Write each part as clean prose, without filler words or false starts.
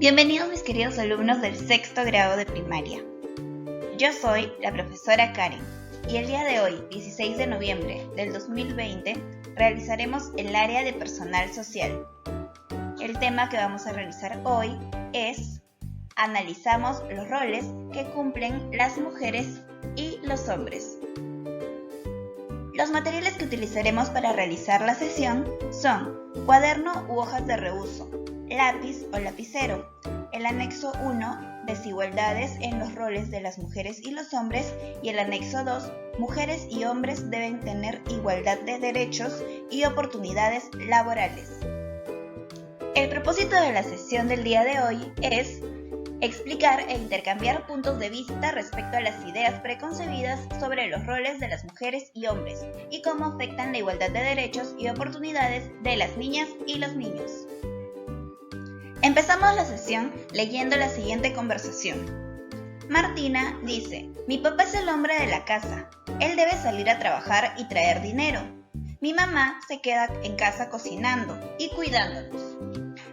Bienvenidos mis queridos alumnos del sexto grado de primaria. Yo soy la profesora Karen y el día de hoy, 16 de noviembre del 2020, realizaremos el área de personal social. El tema que vamos a realizar hoy es analizamos los roles que cumplen las mujeres y los hombres. Los materiales que utilizaremos para realizar la sesión son cuaderno u hojas de reuso, lápiz o lapicero, el anexo 1, desigualdades en los roles de las mujeres y los hombres, y el anexo 2, mujeres y hombres deben tener igualdad de derechos y oportunidades laborales. El propósito de la sesión del día de hoy es explicar e intercambiar puntos de vista respecto a las ideas preconcebidas sobre los roles de las mujeres y hombres y cómo afectan la igualdad de derechos y oportunidades de las niñas y los niños. Empezamos la sesión leyendo la siguiente conversación. Martina dice: mi papá es el hombre de la casa, él debe salir a trabajar y traer dinero. Mi mamá se queda en casa cocinando y cuidándonos.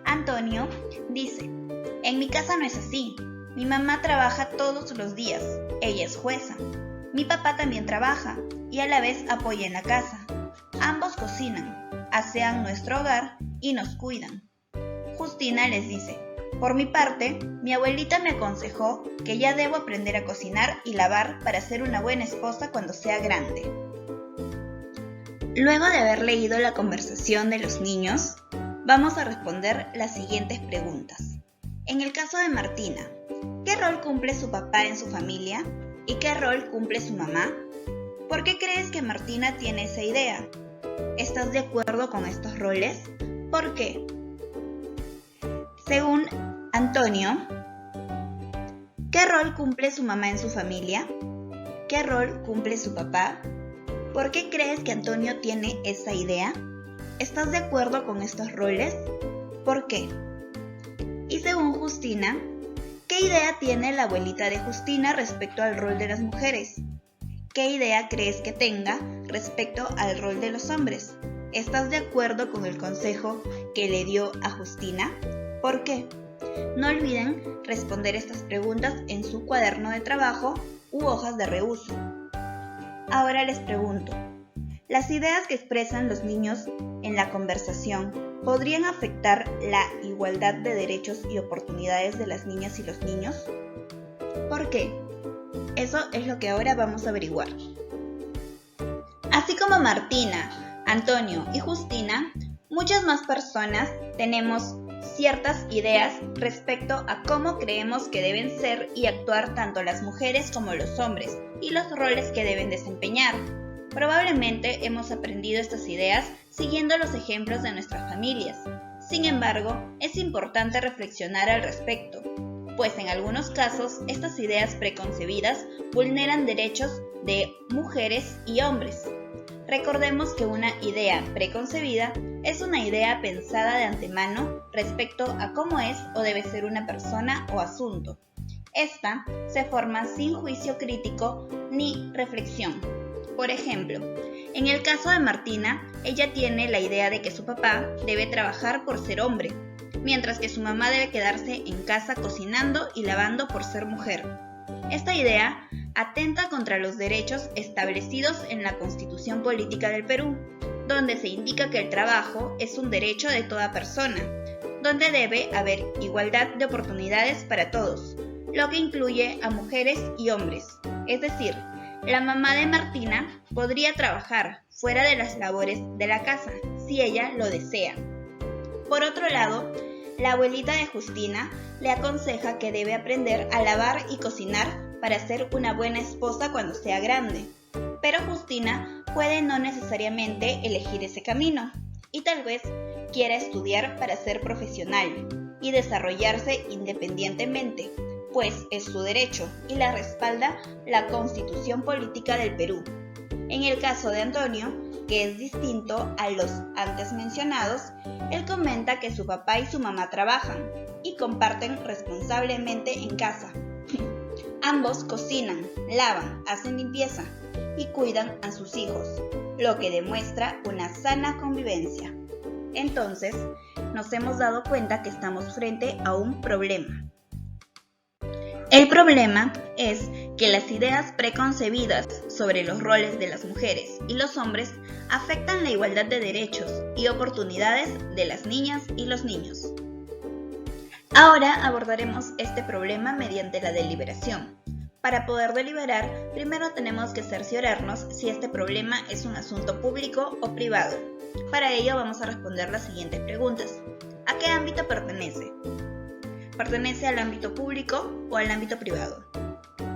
Antonio dice: en mi casa no es así. Mi mamá trabaja todos los días. Ella es jueza. Mi papá también trabaja y a la vez apoya en la casa. Ambos cocinan, asean nuestro hogar y nos cuidan. Justina les dice: por mi parte, mi abuelita me aconsejó que ya debo aprender a cocinar y lavar para ser una buena esposa cuando sea grande. Luego de haber leído la conversación de los niños, vamos a responder las siguientes preguntas. En el caso de Martina, ¿qué rol cumple su papá en su familia? ¿Y qué rol cumple su mamá? ¿Por qué crees que Martina tiene esa idea? ¿Estás de acuerdo con estos roles? ¿Por qué? Según Antonio, ¿qué rol cumple su mamá en su familia? ¿Qué rol cumple su papá? ¿Por qué crees que Antonio tiene esa idea? ¿Estás de acuerdo con estos roles? ¿Por qué? Y según Justina, ¿qué idea tiene la abuelita de Justina respecto al rol de las mujeres? ¿Qué idea crees que tenga respecto al rol de los hombres? ¿Estás de acuerdo con el consejo que le dio a Justina? ¿Por qué? No olviden responder estas preguntas en su cuaderno de trabajo u hojas de reuso. Ahora les pregunto, ¿las ideas que expresan los niños en la conversación podrían afectar la igualdad de derechos y oportunidades de las niñas y los niños? ¿Por qué? Eso es lo que ahora vamos a averiguar. Así como Martina, Antonio y Justina, muchas más personas tenemos ciertas ideas respecto a cómo creemos que deben ser y actuar tanto las mujeres como los hombres y los roles que deben desempeñar. Probablemente hemos aprendido estas ideas siguiendo los ejemplos de nuestras familias. Sin embargo, es importante reflexionar al respecto, pues en algunos casos estas ideas preconcebidas vulneran derechos de mujeres y hombres. Recordemos que una idea preconcebida es una idea pensada de antemano respecto a cómo es o debe ser una persona o asunto. Esta se forma sin juicio crítico ni reflexión. Por ejemplo, en el caso de Martina, ella tiene la idea de que su papá debe trabajar por ser hombre, mientras que su mamá debe quedarse en casa cocinando y lavando por ser mujer. Esta idea atenta contra los derechos establecidos en la Constitución Política del Perú, donde se indica que el trabajo es un derecho de toda persona, donde debe haber igualdad de oportunidades para todos, lo que incluye a mujeres y hombres. Es decir, la mamá de Martina podría trabajar fuera de las labores de la casa, si ella lo desea. Por otro lado, la abuelita de Justina le aconseja que debe aprender a lavar y cocinar para ser una buena esposa cuando sea grande. Pero Justina puede no necesariamente elegir ese camino y tal vez quiera estudiar para ser profesional y desarrollarse independientemente, pues es su derecho y la respalda la Constitución Política del Perú. En el caso de Antonio, que es distinto a los antes mencionados, él comenta que su papá y su mamá trabajan y comparten responsablemente en casa. Ambos cocinan, lavan, hacen limpieza y cuidan a sus hijos, lo que demuestra una sana convivencia. Entonces, nos hemos dado cuenta que estamos frente a un problema. El problema es que las ideas preconcebidas sobre los roles de las mujeres y los hombres afectan la igualdad de derechos y oportunidades de las niñas y los niños. Ahora abordaremos este problema mediante la deliberación. Para poder deliberar, primero tenemos que cerciorarnos si este problema es un asunto público o privado. Para ello vamos a responder las siguientes preguntas. ¿A qué ámbito pertenece? ¿Pertenece al ámbito público o al ámbito privado?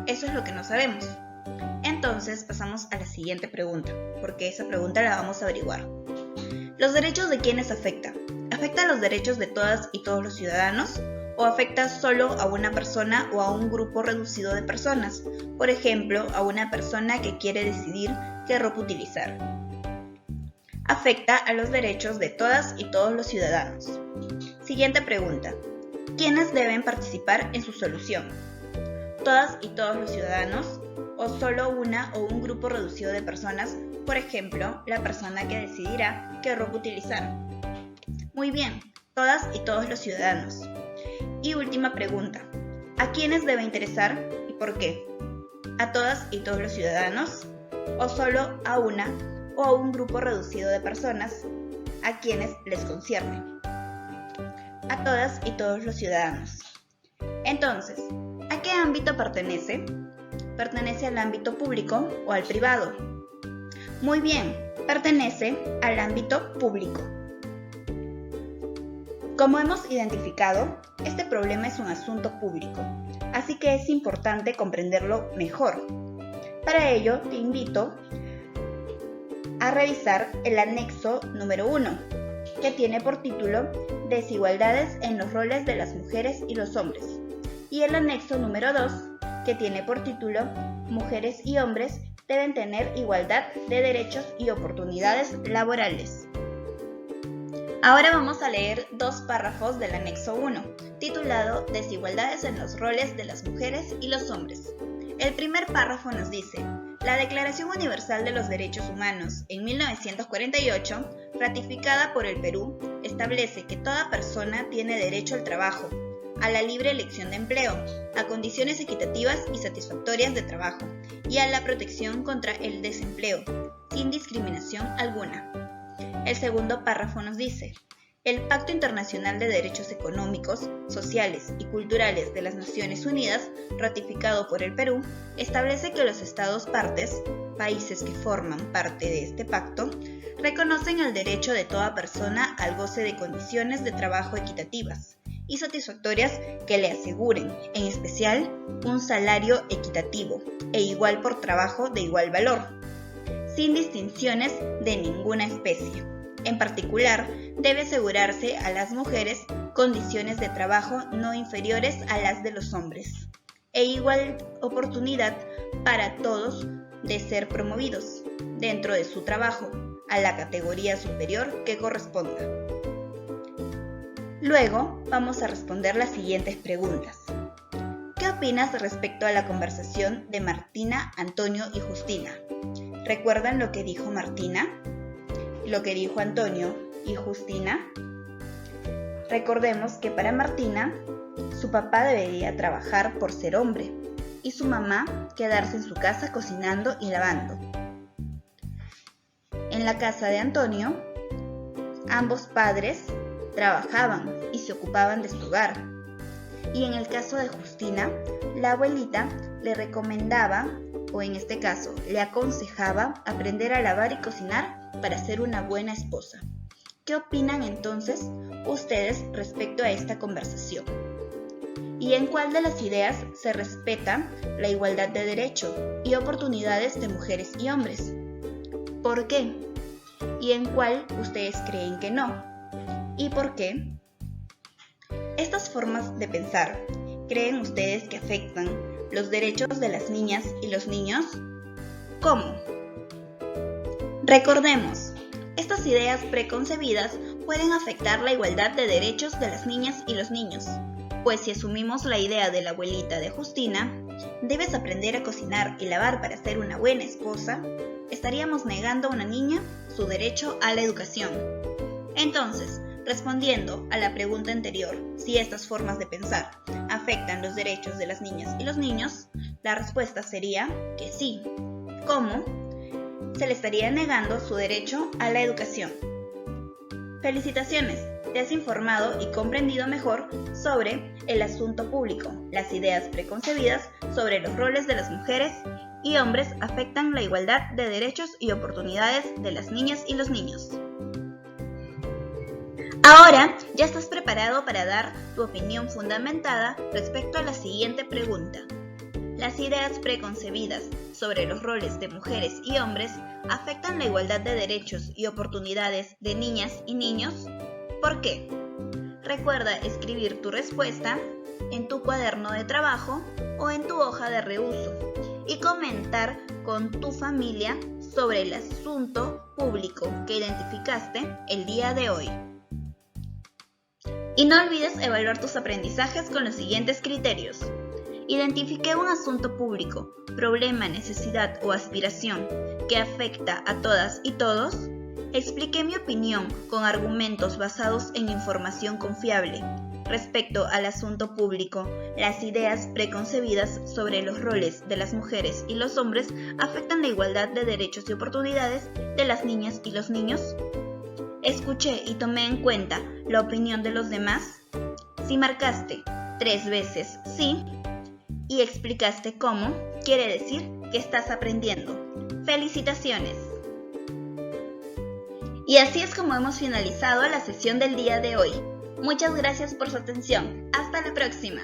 Eso es lo que no sabemos. Entonces pasamos a la siguiente pregunta, porque esa pregunta la vamos a averiguar. ¿Los derechos de quiénes afecta? ¿Afecta los derechos de todas y todos los ciudadanos? ¿O afecta solo a una persona o a un grupo reducido de personas? Por ejemplo, a una persona que quiere decidir qué ropa utilizar. Afecta a los derechos de todas y todos los ciudadanos. Siguiente pregunta. ¿Quiénes deben participar en su solución? ¿Todas y todos los ciudadanos? ¿O solo una o un grupo reducido de personas? Por ejemplo, la persona que decidirá qué ropa utilizar. Muy bien, todas y todos los ciudadanos. Y última pregunta. ¿A quiénes debe interesar y por qué? ¿A todas y todos los ciudadanos? ¿O solo a una o a un grupo reducido de personas a quienes les concierne? A todas y todos los ciudadanos. Entonces, ¿a qué ámbito pertenece? ¿Pertenece al ámbito público o al privado? Muy bien, pertenece al ámbito público. Como hemos identificado, este problema es un asunto público, así que es importante comprenderlo mejor. Para ello, te invito a revisar el anexo número 1, que tiene por título Desigualdades en los roles de las mujeres y los hombres, y el anexo número 2, que tiene por título Mujeres y hombres deben tener igualdad de derechos y oportunidades laborales. Ahora vamos a leer dos párrafos del anexo 1, titulado Desigualdades en los roles de las mujeres y los hombres. El primer párrafo nos dice: la Declaración Universal de los Derechos Humanos, en 1948, ratificada por el Perú, establece que toda persona tiene derecho al trabajo, a la libre elección de empleo, a condiciones equitativas y satisfactorias de trabajo, y a la protección contra el desempleo, sin discriminación alguna. El segundo párrafo nos dice: el Pacto Internacional de Derechos Económicos, Sociales y Culturales de las Naciones Unidas, ratificado por el Perú, establece que los Estados partes, países que forman parte de este pacto, reconocen el derecho de toda persona al goce de condiciones de trabajo equitativas y satisfactorias que le aseguren, en especial, un salario equitativo e igual por trabajo de igual valor, sin distinciones de ninguna especie. En particular, debe asegurarse a las mujeres condiciones de trabajo no inferiores a las de los hombres, e igual oportunidad para todos de ser promovidos, dentro de su trabajo, a la categoría superior que corresponda. Luego, vamos a responder las siguientes preguntas. ¿Qué opinas respecto a la conversación de Martina, Antonio y Justina? ¿Recuerdan lo que dijo Martina? ¿Lo que dijo Antonio y Justina? Recordemos que para Martina, su papá debería trabajar por ser hombre y su mamá quedarse en su casa cocinando y lavando. En la casa de Antonio, ambos padres trabajaban y se ocupaban de su hogar. Y en el caso de Justina, la abuelita le recomendaba, o en este caso, le aconsejaba aprender a lavar y cocinar para ser una buena esposa. ¿Qué opinan entonces ustedes respecto a esta conversación? ¿Y en cuál de las ideas se respeta la igualdad de derecho y oportunidades de mujeres y hombres? ¿Por qué? ¿Y en cuál ustedes creen que no? ¿Y por qué? Estas formas de pensar, ¿creen ustedes que afectan los derechos de las niñas y los niños? ¿Cómo? Recordemos, estas ideas preconcebidas pueden afectar la igualdad de derechos de las niñas y los niños, pues si asumimos la idea de la abuelita de Justina, debes aprender a cocinar y lavar para ser una buena esposa, estaríamos negando a una niña su derecho a la educación. Entonces, respondiendo a la pregunta anterior, si estas formas de pensar afectan los derechos de las niñas y los niños, la respuesta sería que sí. ¿Cómo? Se le estaría negando su derecho a la educación. Felicitaciones, te has informado y comprendido mejor sobre el asunto público. Las ideas preconcebidas sobre los roles de las mujeres y hombres afectan la igualdad de derechos y oportunidades de las niñas y los niños. Ahora ya estás preparado para dar tu opinión fundamentada respecto a la siguiente pregunta. ¿Las ideas preconcebidas sobre los roles de mujeres y hombres afectan la igualdad de derechos y oportunidades de niñas y niños? ¿Por qué? Recuerda escribir tu respuesta en tu cuaderno de trabajo o en tu hoja de reuso y comentar con tu familia sobre el asunto público que identificaste el día de hoy. Y no olvides evaluar tus aprendizajes con los siguientes criterios. Identifiqué un asunto público, problema, necesidad o aspiración que afecta a todas y todos. Expliqué mi opinión con argumentos basados en información confiable. Respecto al asunto público, las ideas preconcebidas sobre los roles de las mujeres y los hombres afectan la igualdad de derechos y oportunidades de las niñas y los niños. Escuché y tomé en cuenta la opinión de los demás. Si marcaste 3 veces sí y explicaste cómo, quiere decir que estás aprendiendo. ¡Felicitaciones! Y así es como hemos finalizado la sesión del día de hoy. Muchas gracias por su atención. Hasta la próxima.